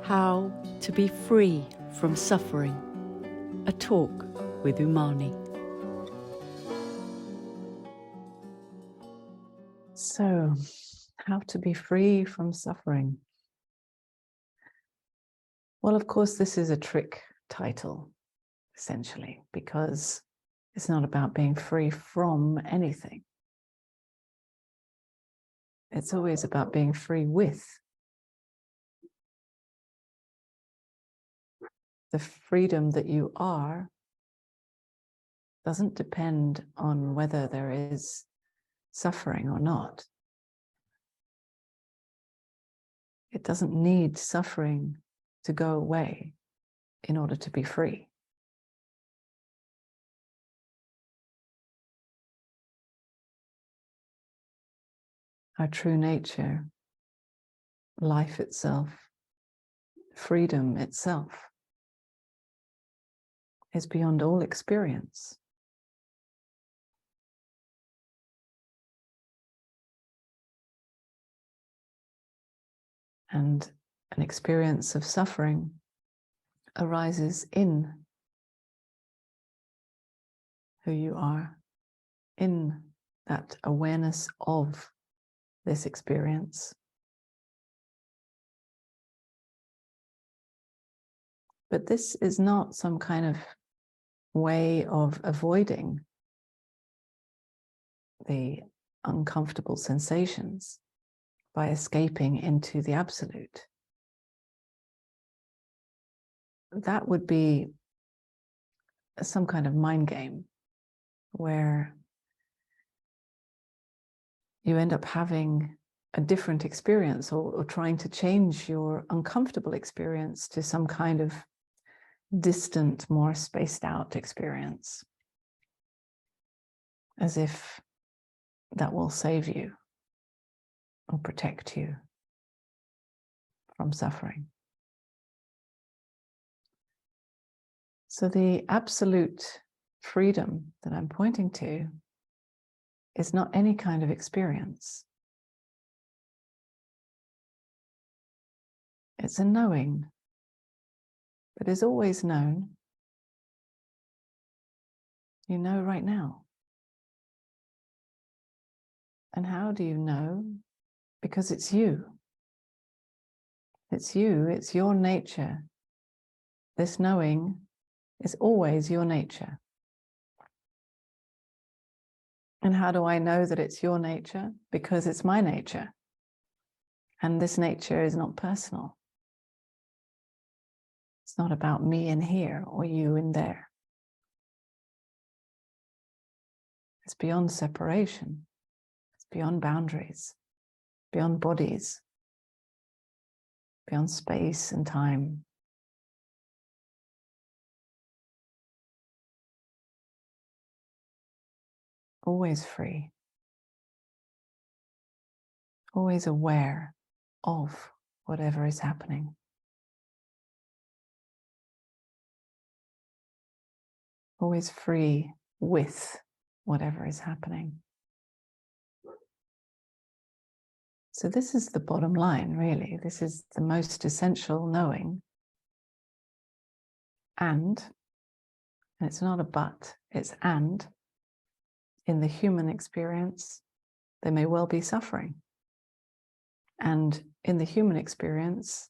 How to be free from suffering. A talk with Unmani. So, how to be free from suffering? Well, of course, this is a trick title, essentially, because it's not about being free from anything. It's always about being free with. The freedom that you are doesn't depend on whether there is suffering or not. It doesn't need suffering to go away in order to be free. Our true nature, life itself, freedom itself, is beyond all experience. And an experience of suffering arises in who you are, in that awareness of this experience. But this is not some kind of way of avoiding the uncomfortable sensations by escaping into the absolute. That would be some kind of mind game where you end up having a different experience or trying to change your uncomfortable experience to some kind of distant, more spaced out experience, as if that will save you or protect you from suffering. So the absolute freedom that I'm pointing to is not any kind of experience. It's a knowing that is always known. You know right now. And how do you know? Because it's you. It's you, it's your nature. This knowing is always your nature. And how do I know that it's your nature? Because it's my nature. And this nature is not personal. It's not about me in here or you in there. It's beyond separation. It's beyond boundaries, beyond bodies, beyond space and time. Always free. Always aware of whatever is happening. Always free with whatever is happening. So this is the bottom line, really. This is the most essential knowing. And it's not a but, it's and. In the human experience, there may well be suffering. And in the human experience,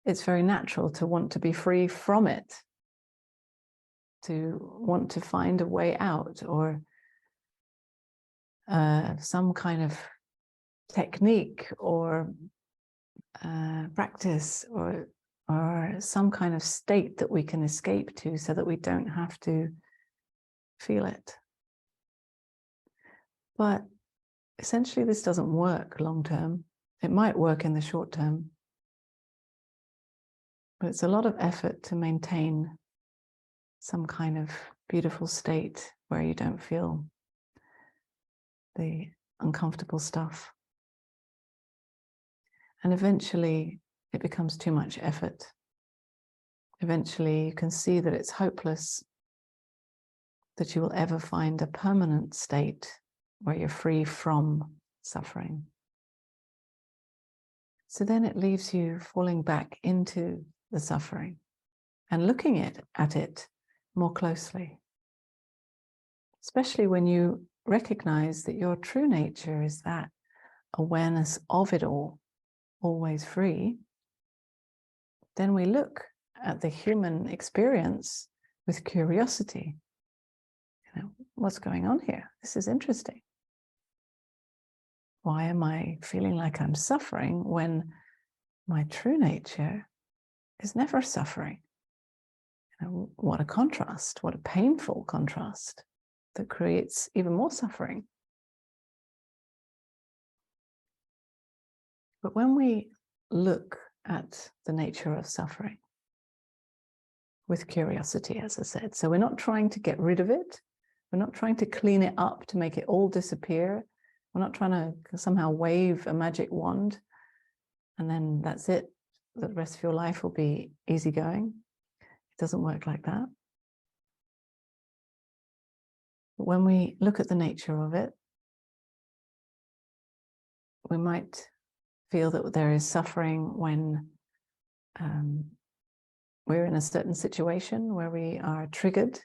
it's very natural to want to be free from it, to want to find a way out, or some kind of technique or practice or some kind of state that we can escape to so that we don't have to feel it. But essentially this doesn't work long term. It might work in the short term, but it's a lot of effort to maintain some kind of beautiful state where you don't feel the uncomfortable stuff. And eventually it becomes too much effort. Eventually you can see that it's hopeless that you will ever find a permanent state where you're free from suffering. So then it leaves you falling back into the suffering and looking at it more closely. Especially when you recognize that your true nature is that awareness of it all, always free, then we look at the human experience with curiosity. You know, what's going on here? This is interesting. Why am I feeling like I'm suffering when my true nature is never suffering? You know, what a contrast, what a painful contrast that creates even more suffering. But when we look at the nature of suffering with curiosity, as I said, so we're not trying to get rid of it. We're not trying to clean it up to make it all disappear. We're not trying to somehow wave a magic wand and then that's it. The rest of your life will be easygoing. It doesn't work like that. But when we look at the nature of it, we might feel that there is suffering when we're in a certain situation where we are triggered,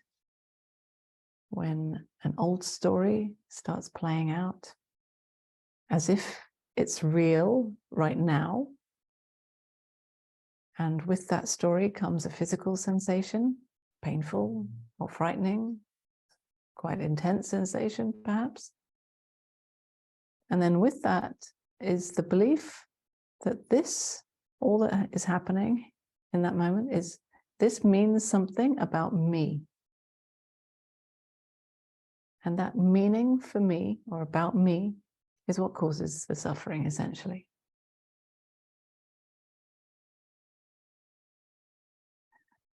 when an old story starts playing out as if it's real right now. And with that story comes a physical sensation, painful or frightening, quite intense sensation perhaps. And then with that is the belief that this, all that is happening in that moment is, this means something about me. And that meaning for me or about me is what causes the suffering, essentially.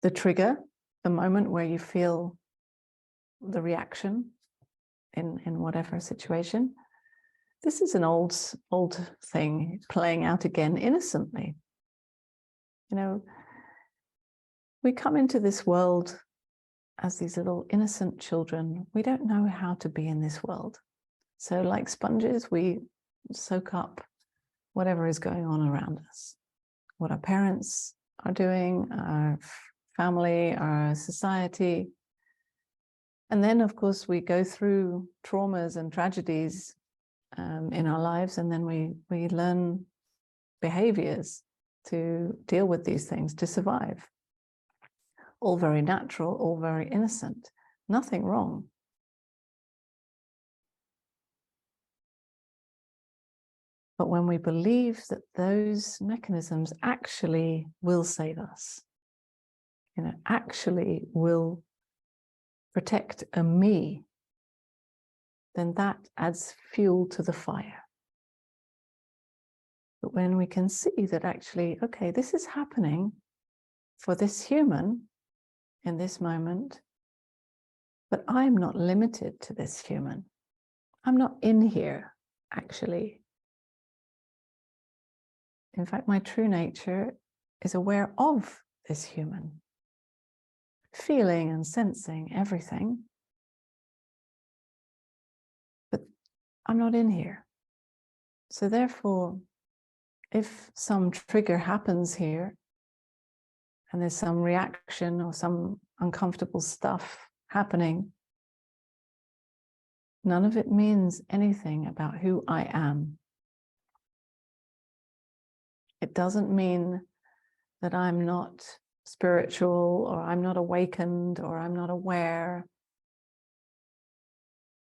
The trigger, the moment where you feel the reaction in whatever situation, this is an old thing playing out again innocently. You know, we come into this world as these little innocent children. We don't know how to be in this world. So like sponges, we soak up whatever is going on around us, what our parents are doing, our family, our society. And then, of course, we go through traumas and tragedies in our lives, and then we learn behaviors to deal with these things, to survive. All very natural, all very innocent, nothing wrong. But when we believe that those mechanisms actually will save us, you know, actually will protect a me, then that adds fuel to the fire. But when we can see that actually, okay, this is happening for this human in this moment, but I'm not limited to this human. I'm not in here, actually. In fact, my true nature is aware of this human, feeling and sensing everything, but I'm not in here. So therefore, if some trigger happens here, and there's some reaction or some uncomfortable stuff happening, none of it means anything about who I am. It doesn't mean that I'm not spiritual, or I'm not awakened, or I'm not aware.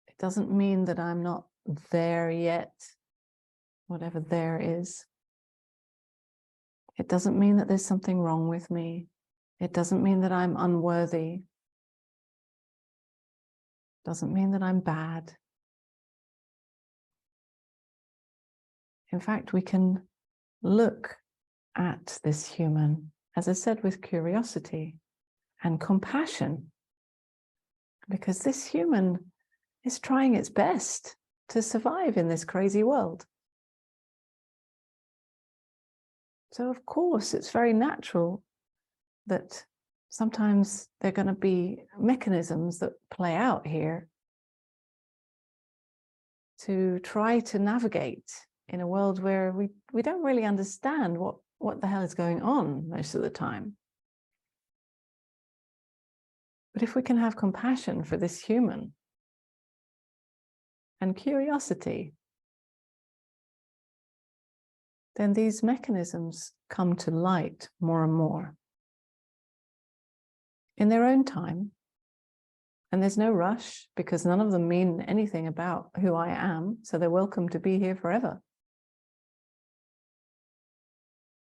It doesn't mean that I'm not there yet, whatever there is. It doesn't mean that there's something wrong with me. It doesn't mean that I'm unworthy. It doesn't mean that I'm bad. In fact, we can look at this human, as I said, with curiosity and compassion, because this human is trying its best to survive in this crazy world. So of course, it's very natural that sometimes there are going to be mechanisms that play out here to try to navigate in a world where we don't really understand what the hell is going on most of the time. But if we can have compassion for this human and curiosity, then these mechanisms come to light more and more in their own time. And there's no rush, because none of them mean anything about who I am, so they're welcome to be here forever.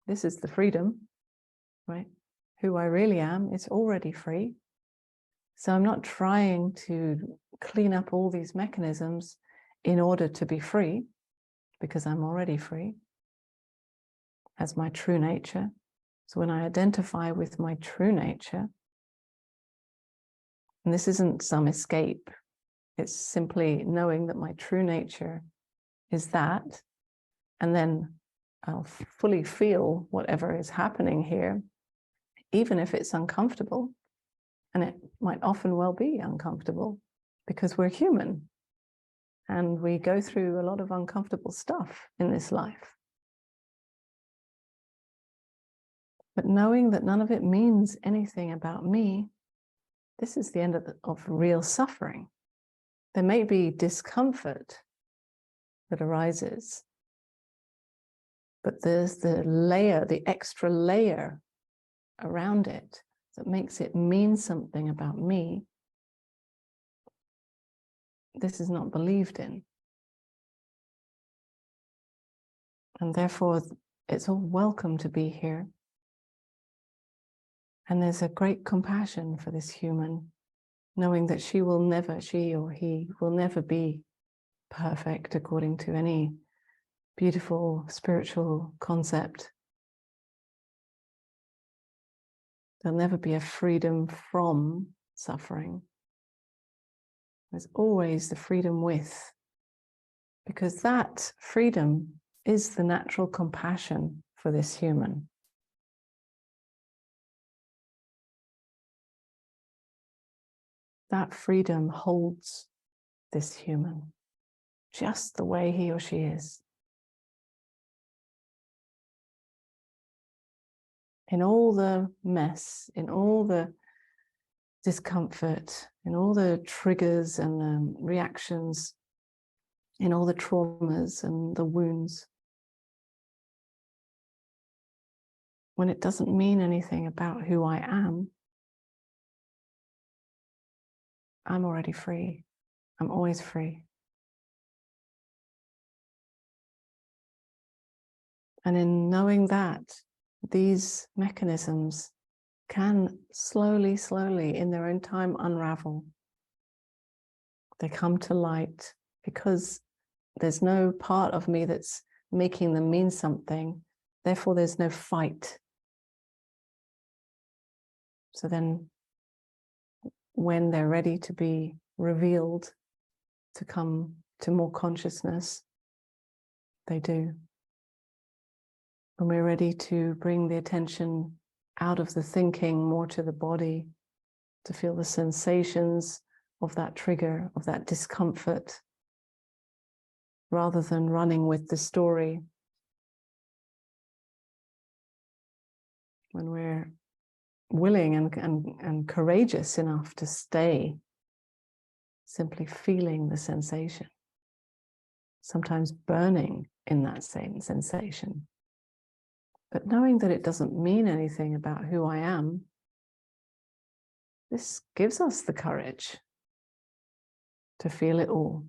This is the freedom, right? Who I really am is already free. So I'm not trying to clean up all these mechanisms in order to be free, because I'm already free as my true nature. So when I identify with my true nature, and this isn't some escape, it's simply knowing that my true nature is that, and then I'll fully feel whatever is happening here, even if it's uncomfortable. And it might often well be uncomfortable, because we're human and we go through a lot of uncomfortable stuff in this life. But knowing that none of it means anything about me, this is the end of real suffering. There may be discomfort that arises, but there's the layer, the extra layer around it that makes it mean something about me. This is not believed in. And therefore, it's all welcome to be here. And there's a great compassion for this human, knowing that she or he will never be perfect according to any beautiful spiritual concept. There'll never be a freedom from suffering. There's always the freedom with, because that freedom is the natural compassion for this human. That freedom holds this human just the way he or she is. In all the mess, in all the discomfort, in all the triggers and the reactions, in all the traumas and the wounds, when it doesn't mean anything about who I am, I'm already free. I'm always free. And in knowing that, these mechanisms can slowly, slowly, in their own time, unravel. They come to light because there's no part of me that's making them mean something. Therefore, there's no fight. So then, when they're ready to be revealed, to come to more consciousness, they do. When we're ready to bring the attention out of the thinking, more to the body, to feel the sensations of that trigger, of that discomfort, rather than running with the story. When we're willing and courageous enough to stay simply feeling the sensation, sometimes burning in that same sensation, but knowing that it doesn't mean anything about who I am, this gives us the courage to feel it all.